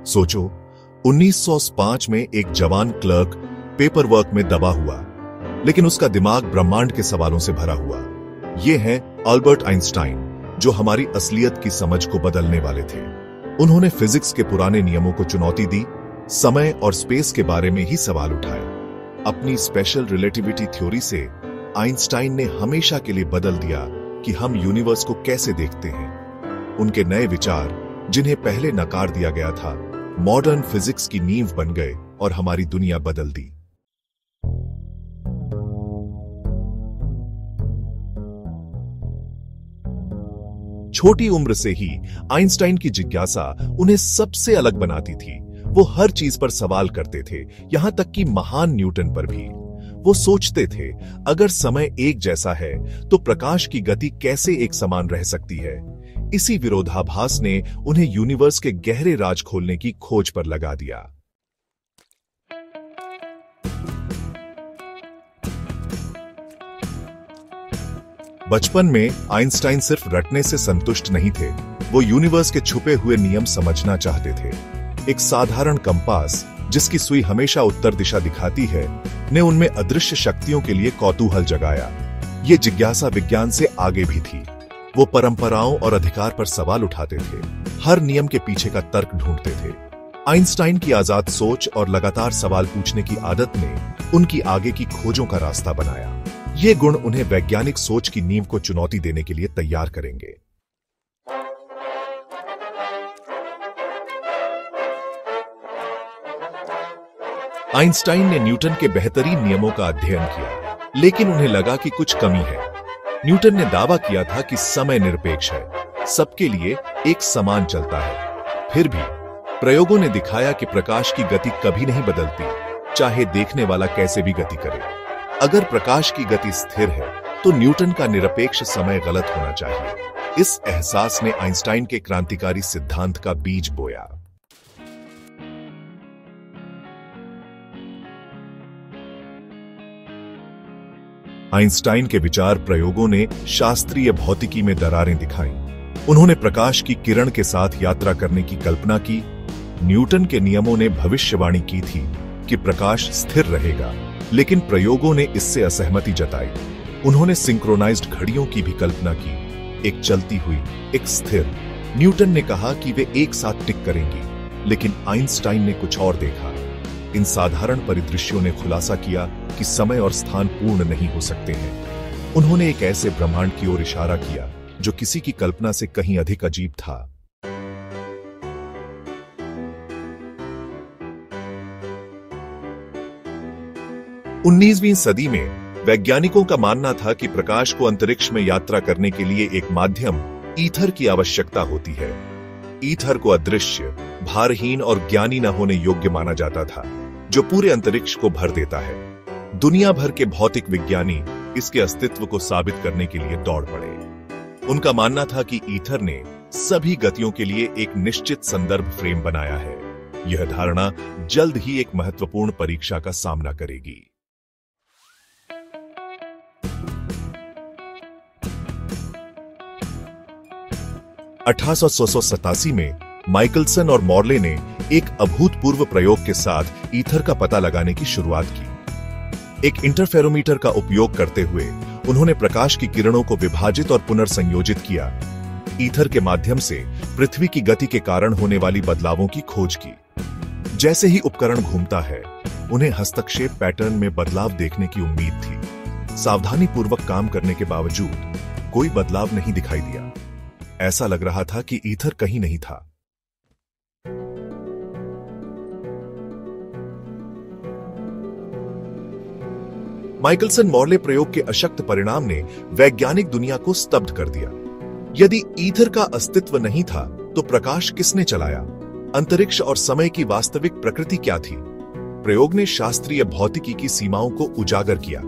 सोचो, 1905 में एक जवान क्लर्क पेपर वर्क में दबा हुआ, लेकिन उसका दिमाग ब्रह्मांड के सवालों से भरा हुआ। ये हैं अल्बर्ट आइंस्टाइन, जो हमारी असलियत की समझ को बदलने वाले थे। उन्होंने फिजिक्स के पुराने नियमों को चुनौती दी, समय और स्पेस के बारे में ही सवाल उठाए। अपनी स्पेशल रिलेटिविटी थ्योरी से आइंस्टाइन ने हमेशा के लिए बदल दिया कि हम यूनिवर्स को कैसे देखते हैं। उनके नए विचार, जिन्हें पहले नकार दिया गया था, मॉडर्न फिजिक्स की नींव बन गए और हमारी दुनिया बदल दी। छोटी उम्र से ही आइंस्टाइन की जिज्ञासा उन्हें सबसे अलग बनाती थी। वो हर चीज पर सवाल करते थे, यहां तक कि महान न्यूटन पर भी। वो सोचते थे, अगर समय एक जैसा है तो प्रकाश की गति कैसे एक समान रह सकती है। इसी विरोधाभास ने उन्हें यूनिवर्स के गहरे राज खोलने की खोज पर लगा दिया। बचपन में आइंस्टाइन सिर्फ रटने से संतुष्ट नहीं थे, वो यूनिवर्स के छुपे हुए नियम समझना चाहते थे। एक साधारण कंपास, जिसकी सुई हमेशा उत्तर दिशा दिखाती है, ने उनमें अदृश्य शक्तियों के लिए कौतूहल जगाया। ये जिज्ञासा विज्ञान से आगे भी थी। वो परंपराओं और अधिकार पर सवाल उठाते थे, हर नियम के पीछे का तर्क ढूंढते थे। आइंस्टाइन की आजाद सोच और लगातार सवाल पूछने की आदत ने उनकी आगे की खोजों का रास्ता बनाया। ये गुण उन्हें वैज्ञानिक सोच की नींव को चुनौती देने के लिए तैयार करेंगे। आइंस्टाइन ने न्यूटन के बेहतरीन नियमों का अध्ययन किया, लेकिन उन्हें लगा कि कुछ कमी है। न्यूटन ने दावा किया था कि समय निरपेक्ष है, सबके लिए एक समान चलता है। फिर भी प्रयोगों ने दिखाया कि प्रकाश की गति कभी नहीं बदलती, चाहे देखने वाला कैसे भी गति करे। अगर प्रकाश की गति स्थिर है, तो न्यूटन का निरपेक्ष समय गलत होना चाहिए। इस एहसास ने आइंस्टाइन के क्रांतिकारी सिद्धांत का बीज बोया। आइंस्टाइन के विचार प्रयोगों ने शास्त्रीय भौतिकी में दरारें दिखाईं। उन्होंने प्रकाश की किरण के साथ यात्रा करने की कल्पना की। न्यूटन के नियमों ने भविष्यवाणी की थी कि प्रकाश स्थिर रहेगा, लेकिन प्रयोगों ने इससे असहमति जताई। उन्होंने सिंक्रोनाइज्ड घड़ियों की भी कल्पना की, एक चलती हुई, एक स्थिर। न्यूटन ने कहा कि वे एक साथ टिक करेंगी, लेकिन आइंस्टाइन ने कुछ और देखा। इन साधारण परिदृश्यों ने खुलासा किया कि समय और स्थान पूर्ण नहीं हो सकते हैं। उन्होंने एक ऐसे ब्रह्मांड की ओर इशारा किया जो किसी की कल्पना से कहीं अधिक अजीब था। उन्नीसवीं सदी में वैज्ञानिकों का मानना था कि प्रकाश को अंतरिक्ष में यात्रा करने के लिए एक माध्यम, ईथर की आवश्यकता होती है। ईथर को अदृश्य, भारहीन और ज्ञानी न होने योग्य माना जाता था, जो पूरे अंतरिक्ष को भर देता है। दुनिया भर के भौतिक विज्ञानी इसके अस्तित्व को साबित करने के लिए दौड़ पड़े। उनका मानना था कि ईथर ने सभी गतियों के लिए एक निश्चित संदर्भ फ्रेम बनाया है। यह धारणा जल्द ही एक महत्वपूर्ण परीक्षा का सामना करेगी। (1887) में माइकलसन और मॉर्ले ने एक अभूतपूर्व प्रयोग के साथ ईथर का पता लगाने की शुरुआत की। एक इंटरफेरोमीटर का उपयोग करते हुए उन्होंने प्रकाश की किरणों को विभाजित और पुनर्संयोजित किया। ईथर के माध्यम से पृथ्वी की गति के कारण होने वाली बदलावों की खोज की। जैसे ही उपकरण घूमता है, उन्हें हस्तक्षेप पैटर्न में बदलाव देखने की उम्मीद थी। सावधानीपूर्वक काम करने के बावजूद कोई बदलाव नहीं दिखाई दिया। ऐसा लग रहा था कि ईथर कहीं नहीं था। माइकलसन मॉर्ले प्रयोग के अशक्त परिणाम ने वैज्ञानिक दुनिया को स्तब्ध कर दिया। यदि ईथर का अस्तित्व नहीं था, तो प्रकाश किसने चलाया? अंतरिक्ष और समय की वास्तविक प्रकृति क्या थी? प्रयोग ने शास्त्रीय भौतिकी की सीमाओं को उजागर किया।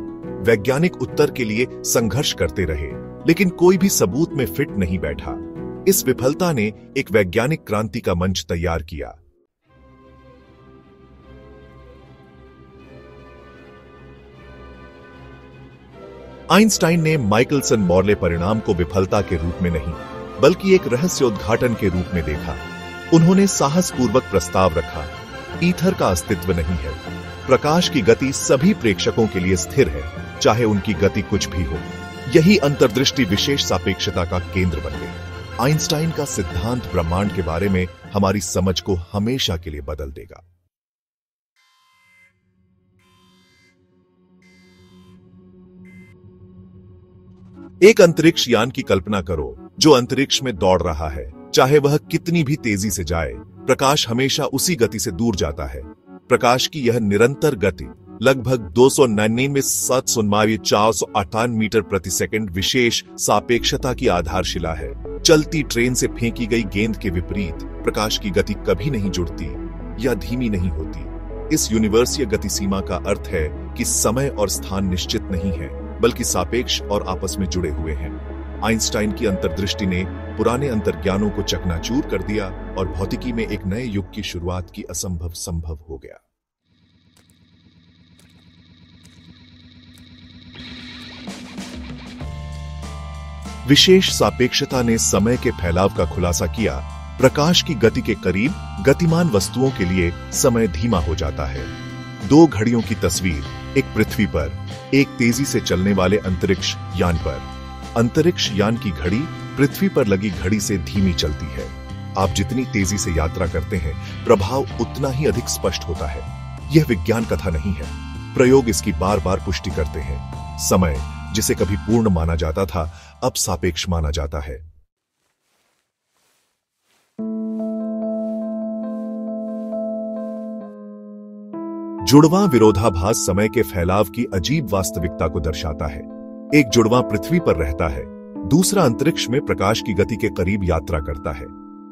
वैज्ञानिक उत्तर के लिए संघर्ष करते रहे, लेकिन कोई भी सबूत में फिट नहीं बैठा। इस विफलता ने एक वैज्ञानिक क्रांति का मंच तैयार किया। आइंस्टाइन ने माइकलसन मॉर्ले परिणाम को विफलता के रूप में नहीं, बल्कि एक रहस्योद्घाटन के रूप में देखा। उन्होंने साहसपूर्वक प्रस्ताव रखा, ईथर का अस्तित्व नहीं है। प्रकाश की गति सभी प्रेक्षकों के लिए स्थिर है, चाहे उनकी गति कुछ भी हो। यही अंतर्दृष्टि विशेष सापेक्षता का केंद्र बन गई। आइंस्टाइन का सिद्धांत ब्रह्मांड के बारे में हमारी समझ को हमेशा के लिए बदल देगा। एक अंतरिक्ष यान की कल्पना करो जो अंतरिक्ष में दौड़ रहा है। चाहे वह कितनी भी तेजी से जाए, प्रकाश हमेशा उसी गति से दूर जाता है। प्रकाश की यह निरंतर गति लगभग 299,798 मीटर प्रति सेकंड विशेष सापेक्षता की आधारशिला है। चलती ट्रेन से फेंकी गई गेंद के विपरीत प्रकाश की गति कभी नहीं जुड़ती या धीमी नहीं होती। इस यूनिवर्सीय गति सीमा का अर्थ है कि समय और स्थान निश्चित नहीं है, बल्कि सापेक्ष और आपस में जुड़े हुए हैं। आइंस्टाइन की अंतर्दृष्टि ने पुराने अंतर्ज्ञानों को चकनाचूर कर दिया और भौतिकी में एक नए युग की शुरुआत की असंभव संभव हो गया। विशेष सापेक्षता ने समय के फैलाव का खुलासा किया। प्रकाश की गति के करीब गतिमान वस्तुओं के लिए समय धीमा हो जाता है। दो घड़ियों की तस्वीर, एक पृथ्वी पर, एक तेजी से चलने वाले अंतरिक्ष यान पर। अंतरिक्ष यान की घड़ी पृथ्वी पर लगी घड़ी से धीमी चलती है। आप जितनी तेजी से यात्रा करते हैं, प्रभाव उतना ही अधिक स्पष्ट होता है। यह विज्ञान कथा नहीं है, प्रयोग इसकी बार बार पुष्टि करते हैं। समय जिसे कभी पूर्ण माना जाता था, अब सापेक्ष माना जाता है। जुड़वां विरोधाभास समय के फैलाव की अजीब वास्तविकता को दर्शाता है। एक जुड़वां पृथ्वी पर रहता है, दूसरा अंतरिक्ष में प्रकाश की गति के करीब यात्रा करता है।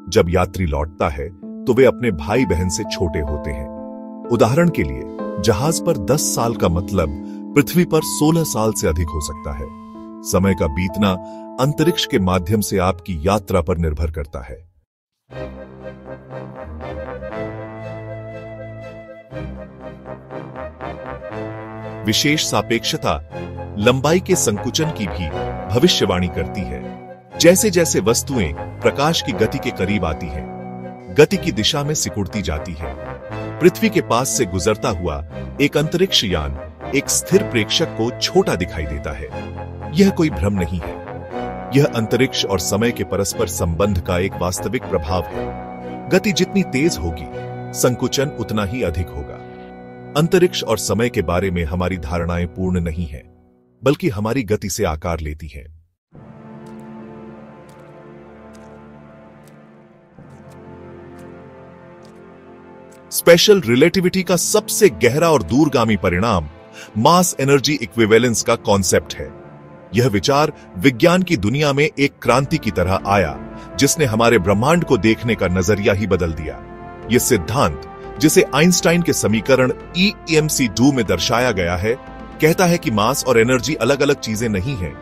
जब यात्री लौटता है तो वे अपने भाई बहन से छोटे होते हैं। उदाहरण के लिए, जहाज पर 10 साल का मतलब पृथ्वी पर 16 साल से अधिक हो सकता है। समय का बीतना अंतरिक्ष के माध्यम से आपकी यात्रा पर निर्भर करता है। विशेष सापेक्षता लंबाई के संकुचन की भी भविष्यवाणी करती है। जैसे जैसे वस्तुएं प्रकाश की गति के करीब आती हैं, गति की दिशा में सिकुड़ती जाती है। पृथ्वी के पास से गुजरता हुआ एक अंतरिक्ष यान एक स्थिर प्रेक्षक को छोटा दिखाई देता है। यह कोई भ्रम नहीं है, यह अंतरिक्ष और समय के परस्पर संबंध का एक वास्तविक प्रभाव है। गति जितनी तेज होगी, संकुचन उतना ही अधिक होगा। अंतरिक्ष और समय के बारे में हमारी धारणाएं पूर्ण नहीं हैं, बल्कि हमारी गति से आकार लेती हैं। स्पेशल रिलेटिविटी का सबसे गहरा और दूरगामी परिणाम मास एनर्जी इक्विवेलेंस का कॉन्सेप्ट है। यह विचार विज्ञान की दुनिया में एक क्रांति की तरह आया, जिसने हमारे ब्रह्मांड को देखने का नजरिया ही बदल दिया। यह सिद्धांत, जिसे आइंस्टाइन के समीकरण EMC2 में दर्शाया गया है, कहता है कि मास और एनर्जी अलग अलग चीजें नहीं हैं,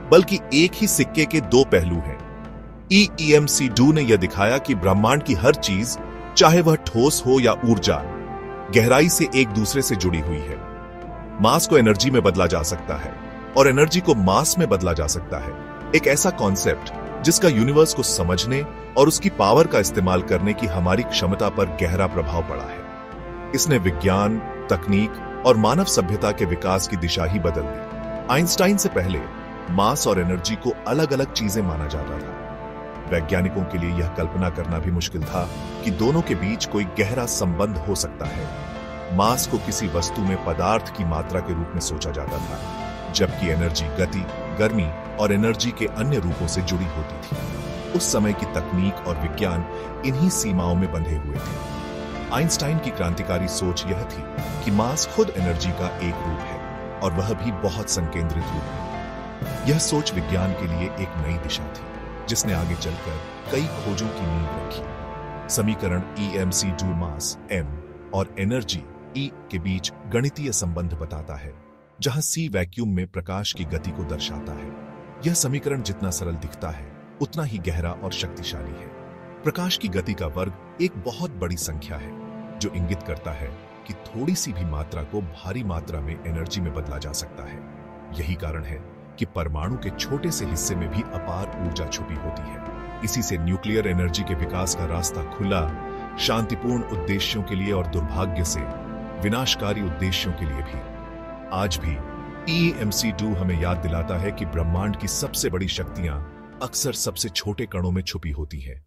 बल्कि एक ही सिक्के के दो पहलू हैं। EMC2 ने यह दिखाया कि ब्रह्मांड की हर चीज, चाहे वह ठोस हो या ऊर्जा, गहराई से एक दूसरे से जुड़ी हुई है। मास को एनर्जी में बदला जा सकता है और एनर्जी को मास में बदला जा सकता है। एक ऐसा कॉन्सेप्ट जिसका यूनिवर्स को समझने और उसकी पावर का इस्तेमाल करने की हमारी क्षमता पर गहरा प्रभाव पड़ा है। इसने विज्ञान, तकनीक और मानव सभ्यता के विकास की दिशा ही बदल दी। आइंस्टाइन से पहले मास और एनर्जी को अलग अलग चीजें माना जाता था। वैज्ञानिकों के लिए यह कल्पना करना भी मुश्किल था कि दोनों के बीच कोई गहरा संबंध हो सकता है। मास को किसी वस्तु में पदार्थ की मात्रा के रूप में सोचा जाता था, जबकि एनर्जी गति, गर्मी और एनर्जी के अन्य रूपों से जुड़ी होती थी। उस समय की तकनीक और विज्ञान इन्हीं सीमाओं में बंधे हुए थे। आइंस्टाइन की क्रांतिकारी सोच यह थी कि मास खुद एनर्जी का एक रूप है, और वह भी बहुत संकेंद्रित रूप में। यह सोच विज्ञान के लिए एक नई दिशा थी, जिसने आगे चलकर कई खोजों की नींव रखी। समीकरण EMC2 मास M और एनर्जी E के बीच गणितीय संबंध बताता है, जहां C वैक्यूम में प्रकाश की गति को दर्शाता है। यह समीकरण जितना सरल दिखता है, उतना ही गहरा और शक्तिशाली है। प्रकाश की गति का वर्ग एक बहुत बड़ी संख्या है, जो इंगित करता है कि थोड़ी सी भी मात्रा को भारी मात्रा में एनर्जी में बदला जा सकता है। यही कारण है कि परमाणु के छोटे से हिस्से में भी अपार ऊर्जा छुपी होती है। इसी से न्यूक्लियर एनर्जी के विकास का रास्ता खुला, शांतिपूर्ण उद्देश्यों के लिए और दुर्भाग्य से विनाशकारी उद्देश्यों के लिए भी। आज भी EMC2 हमें याद दिलाता है कि ब्रह्मांड की सबसे बड़ी शक्तियां अक्सर सबसे छोटे कणों में छुपी होती हैं।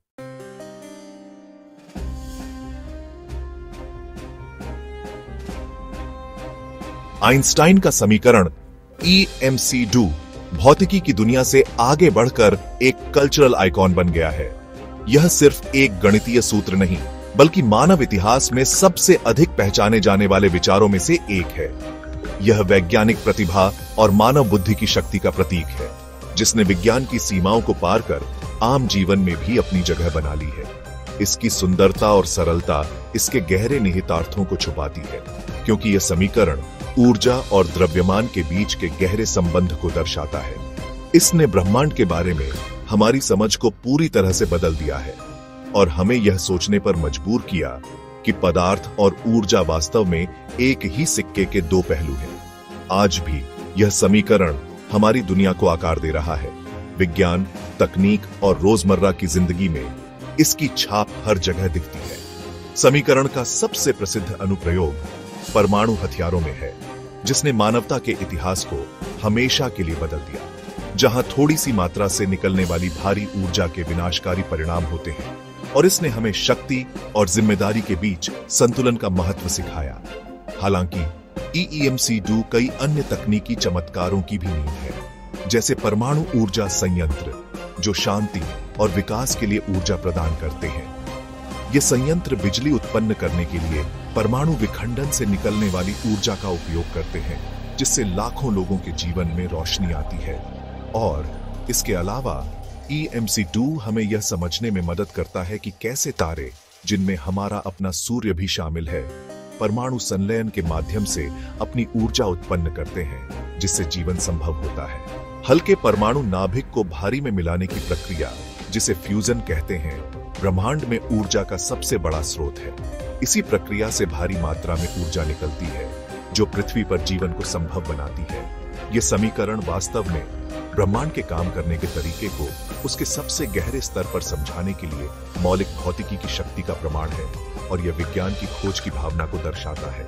आइंस्टाइन का समीकरण EMC2 भौतिकी की दुनिया से आगे बढ़कर एक कल्चरल आइकॉन बन गया है। यह सिर्फ एक गणितीय सूत्र नहीं, बल्कि मानव इतिहास में सबसे अधिक पहचाने जाने वाले विचारों में से एक है। यह वैज्ञानिक प्रतिभा और मानव बुद्धि की शक्ति का प्रतीक है, जिसने विज्ञान की सीमाओं को पार कर आम जीवन में भी अपनी जगह बना ली है। इसकी सुंदरता और सरलता इसके गहरे निहितार्थों को छुपाती है, क्योंकि यह समीकरण ऊर्जा और द्रव्यमान के बीच के गहरे संबंध को दर्शाता है। इसने ब्रह्मांड के बारे में हमारी समझ को पूरी तरह से बदल दिया है और हमें यह सोचने पर मजबूर किया कि पदार्थ और ऊर्जा वास्तव में एक ही सिक्के के दो पहलू हैं। आज भी यह समीकरण हमारी दुनिया को आकार दे रहा है। विज्ञान, तकनीक और रोजमर्रा की जिंदगी में इसकी छाप हर जगह दिखती है। समीकरण का सबसे प्रसिद्ध अनुप्रयोग परमाणु हथियारों में है, जिसने मानवता के इतिहास को हमेशा के लिए बदल दिया। जहां थोड़ी सी मात्रा से निकलने वाली भारी ऊर्जा के विनाशकारी परिणाम होते हैं, और इसने हमें शक्ति और जिम्मेदारी के बीच संतुलन का महत्व सिखाया। हालांकि EMC2 कई अन्य तकनीकी चमत्कारों की भी नींव है, जैसे परमाणु ऊर्जा संयंत्र, जो शांति और विकास के लिए ऊर्जा प्रदान करते हैं। ये संयंत्र बिजली उत्पन्न करने के लिए परमाणु विखंडन से निकलने वाली ऊर्जा का उपयोग करते हैं, जिससे लाखों लोगों के जीवन में रोशनी आती है। और इसके अलावा EMC2 हमें यह समझने में मदद करता है कि कैसे तारे, जिनमें हमारा अपना सूर्य भी शामिल है, परमाणु संलयन के माध्यम से अपनी ऊर्जा उत्पन्न करते हैं, जिससे जीवन संभव होता है। हल्के परमाणु नाभिक को भारी में मिलाने की प्रक्रिया, जिसे फ्यूजन कहते हैं, ब्रह्मांड में ऊर्जा का सबसे बड़ा स्रोत है। इसी प्रक्रिया से भारी मात्रा में ऊर्जा निकलती है, जो पृथ्वी पर जीवन को संभव बनाती है। यह समीकरण वास्तव में ब्रह्मांड के काम करने के तरीके को उसके सबसे गहरे स्तर पर समझाने के लिए मौलिक भौतिकी की शक्ति का प्रमाण है, और यह विज्ञान की खोज की भावना को दर्शाता है।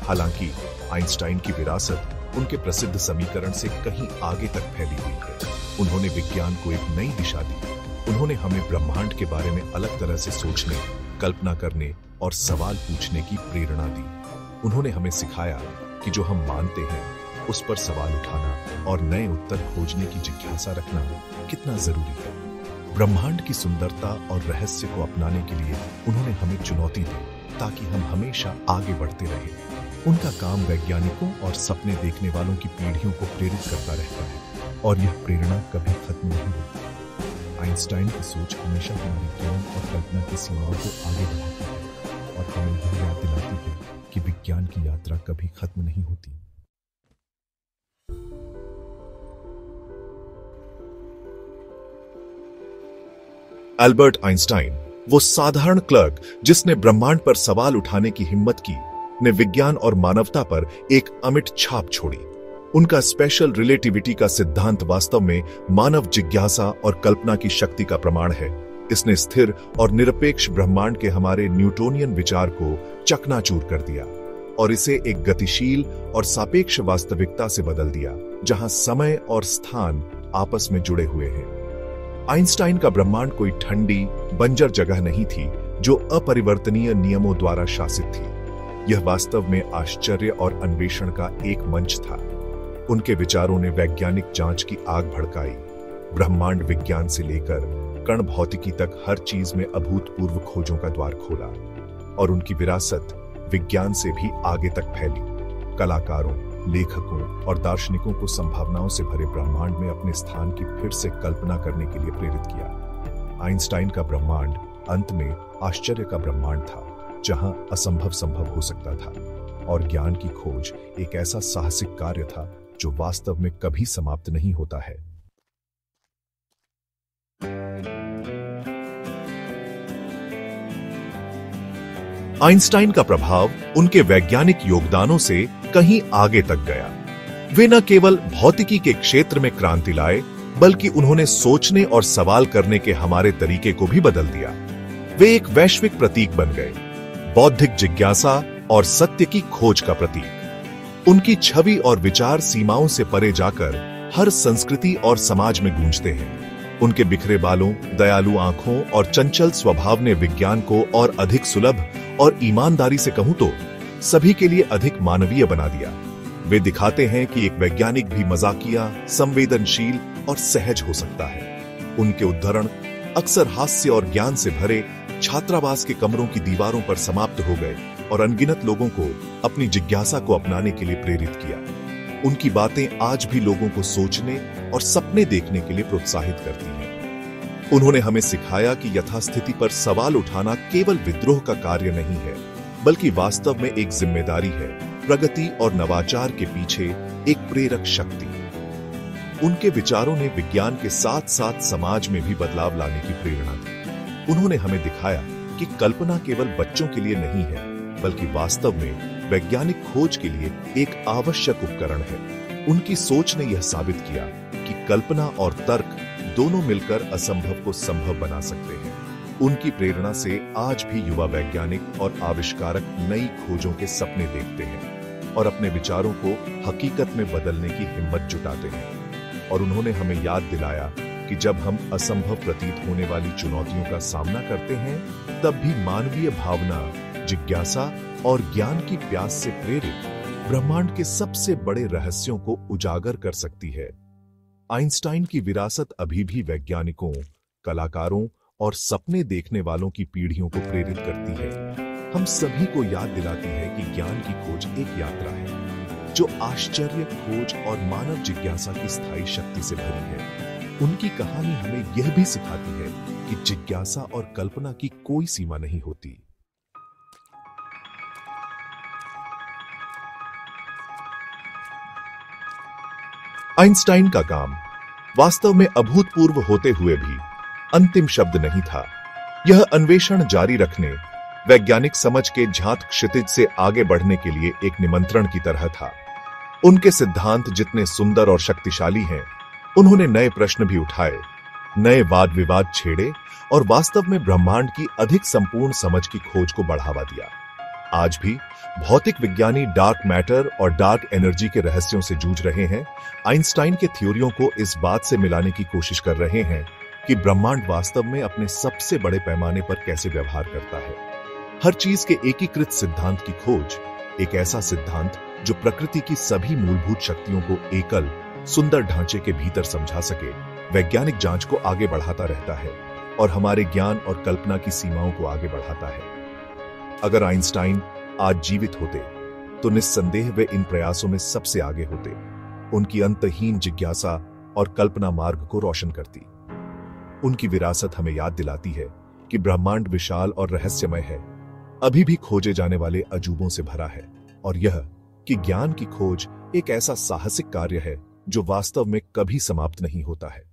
हालांकि आइंस्टाइन की विरासत उनके प्रसिद्ध समीकरण से कहीं आगे तक फैली हुई है। उन्होंने विज्ञान को एक नई दिशा दी। उन्होंने हमें ब्रह्मांड के बारे में अलग तरह से सोचने, कल्पना करने और सवाल पूछने की प्रेरणा दी। उन्होंने हमें सिखाया कि जो हम मानते हैं उस पर सवाल उठाना और नए उत्तर खोजने की जिज्ञासा रखना कितना जरूरी है। ब्रह्मांड की सुंदरता और रहस्य को अपनाने के लिए उन्होंने हमें चुनौती दी, ताकि हम हमेशा आगे बढ़ते रहें। उनका काम वैज्ञानिकों और सपने देखने वालों की पीढ़ियों को प्रेरित करता रहता है, और यह प्रेरणा कभी खत्म नहीं होती। आइंस्टाइन की सोच हमेशा हमारी ज्ञान और कल्पना की सीमाओं को आगे बढ़ाती है, और हमें यह याद दिलाती है कि विज्ञान की यात्रा कभी खत्म नहीं होती। एल्बर्ट आइंस्टाइन, वो साधारण क्लर्क जिसने ब्रह्मांड पर सवाल उठाने की हिम्मत की, ने विज्ञान और मानवता पर एक अमिट छाप छोड़ी। उनका स्पेशल रिलेटिविटी का सिद्धांत वास्तव में मानव जिज्ञासा और कल्पना की शक्ति का प्रमाण है। इसने स्थिर और निरपेक्ष ब्रह्मांड के हमारे न्यूटोनियन विचार को चकनाचूर कर दिया और इसे एक गतिशील और सापेक्ष वास्तविकता से बदल दिया, जहां समय और स्थान आपस में जुड़े हुए हैं। आइंस्टाइन का ब्रह्मांड कोई ठंडी, बंजर जगह नहीं थी जो अपरिवर्तनीय नियमों द्वारा शासित थी। यह वास्तव में आश्चर्य और अन्वेषण का एक मंच था। उनके विचारों ने वैज्ञानिक जांच की आग भड़काई, ब्रह्मांड विज्ञान से लेकर कण भौतिकी तक हर चीज में अभूतपूर्व खोजों का द्वार खोला, और उनकी विरासत विज्ञान से भी आगे तक फैली। कलाकारों, लेखकों और दार्शनिकों को संभावनाओं से भरे ब्रह्मांड में अपने स्थान की फिर से कल्पना करने के लिए प्रेरित किया। आइंस्टाइन का ब्रह्मांड अंत में आश्चर्य का ब्रह्मांड था, जहां असंभव संभव हो सकता था, और ज्ञान की खोज एक ऐसा साहसिक कार्य था जो वास्तव में कभी समाप्त नहीं होता है। आइंस्टाइन का प्रभाव उनके वैज्ञानिक योगदानों से कहीं आगे तक गया। वे न केवल भौतिकी के क्षेत्र में क्रांति लाए, बल्कि उन्होंने सोचने और सवाल करने के हमारे तरीके को भी बदल दिया। वे एक वैश्विक प्रतीक बन गए, बौद्धिक जिज्ञासा और सत्य की खोज का प्रतीक। उनकी छवि और विचार सीमाओं से परे जाकर हर संस्कृति और समाज में गूंजते हैं। उनके बिखरे बालों, दयालु आंखों और चंचल स्वभाव ने विज्ञान को और अधिक सुलभ और ईमानदारी से कहूं तो सभी के लिए अधिक मानवीय बना दिया। वे दिखाते हैं कि एक वैज्ञानिक भी मजाकिया, संवेदनशील और सहज हो सकता है। उनके उद्धरण अक्सर हास्य और ज्ञान से भरे छात्रावास के कमरों की दीवारों पर समाप्त हो गए और अनगिनत लोगों को अपनी जिज्ञासा को अपनाने के लिए प्रेरित किया। उनकी बातें आज भी लोगों को सोचने और सपने देखने के लिए प्रोत्साहित करती हैं। उन्होंने हमें सिखाया कि यथास्थिति पर सवाल उठाना केवल विद्रोह का कार्य नहीं है, बल्कि वास्तव में एक जिम्मेदारी है, प्रगति और नवाचार के पीछे एक प्रेरक शक्ति। उनके विचारों ने विज्ञान के साथ साथ समाज में भी बदलाव लाने की प्रेरणा दी। उन्होंने हमें दिखाया कि कल्पना केवल बच्चों के लिए नहीं है, बल्कि वास्तव में वैज्ञानिक खोज के लिए एक आवश्यक उपकरण है। उनकी सोच ने यह साबित किया कि कल्पना और तर्क दोनों मिलकर असंभव को संभव बना सकते हैं। उनकी प्रेरणा से आज भी युवा वैज्ञानिक और आविष्कारक नई खोजों के सपने देखते हैं और अपने विचारों को हकीकत में बदलने की हिम्मत जुटाते हैं। और उन्होंने हमें याद दिलाया कि जब हम असंभव प्रतीत होने वाली चुनौतियों का सामना करते हैं, तब भी मानवीय भावना, जिज्ञासा और ज्ञान की प्यास से प्रेरित ब्रह्मांड के सबसे बड़े रहस्यों को उजागर कर सकती है। आइंस्टाइन की विरासत अभी भी वैज्ञानिकों, कलाकारों और सपने देखने वालों की पीढ़ियों को प्रेरित करती है। हम सभी को याद दिलाती है कि ज्ञान की खोज एक यात्रा है, जो आश्चर्य, खोज और मानव जिज्ञासा की स्थायी शक्ति से भरी है। उनकी कहानी हमें यह भी सिखाती है कि जिज्ञासा और कल्पना की कोई सीमा नहीं होती। आइंस्टाइन का काम वास्तव में अभूतपूर्व होते हुए भी अंतिम शब्द नहीं था। यह अन्वेषण जारी रखने, वैज्ञानिक समझ के झांक क्षितिज से आगे बढ़ने के लिए एक निमंत्रण की तरह था। उनके सिद्धांत जितने सुंदर और शक्तिशाली हैं, उन्होंने नए प्रश्न भी उठाए, नए वाद विवाद छेड़े और वास्तव में ब्रह्मांड की अधिक संपूर्ण समझ की खोज को बढ़ावा दिया। आज भी भौतिक विज्ञानी डार्क मैटर और डार्क एनर्जी के रहस्यों से जूझ रहे हैं। आइंस्टाइन के थ्योरियों को इस बात से मिलाने की कोशिश कर रहे हैं कि ब्रह्मांड वास्तव में अपने सबसे बड़े पैमाने पर कैसे व्यवहार करता है। हर चीज के एकीकृत सिद्धांत की खोज, एक ऐसा सिद्धांत जो प्रकृति की सभी मूलभूत शक्तियों को एकल, सुंदर ढांचे के भीतर समझा सके, वैज्ञानिक जांच को आगे बढ़ाता रहता है और हमारे ज्ञान और कल्पना की सीमाओं को आगे बढ़ाता है। अगर आइंस्टाइन आज जीवित होते, तो निस्संदेह वे इन प्रयासों में सबसे आगे होते। उनकी अंतहीन जिज्ञासा और कल्पना मार्ग को रोशन करती। उनकी विरासत हमें याद दिलाती है कि ब्रह्मांड विशाल और रहस्यमय है, अभी भी खोजे जाने वाले अजूबों से भरा है, और यह कि ज्ञान की खोज एक ऐसा साहसिक कार्य है जो वास्तव में कभी समाप्त नहीं होता है।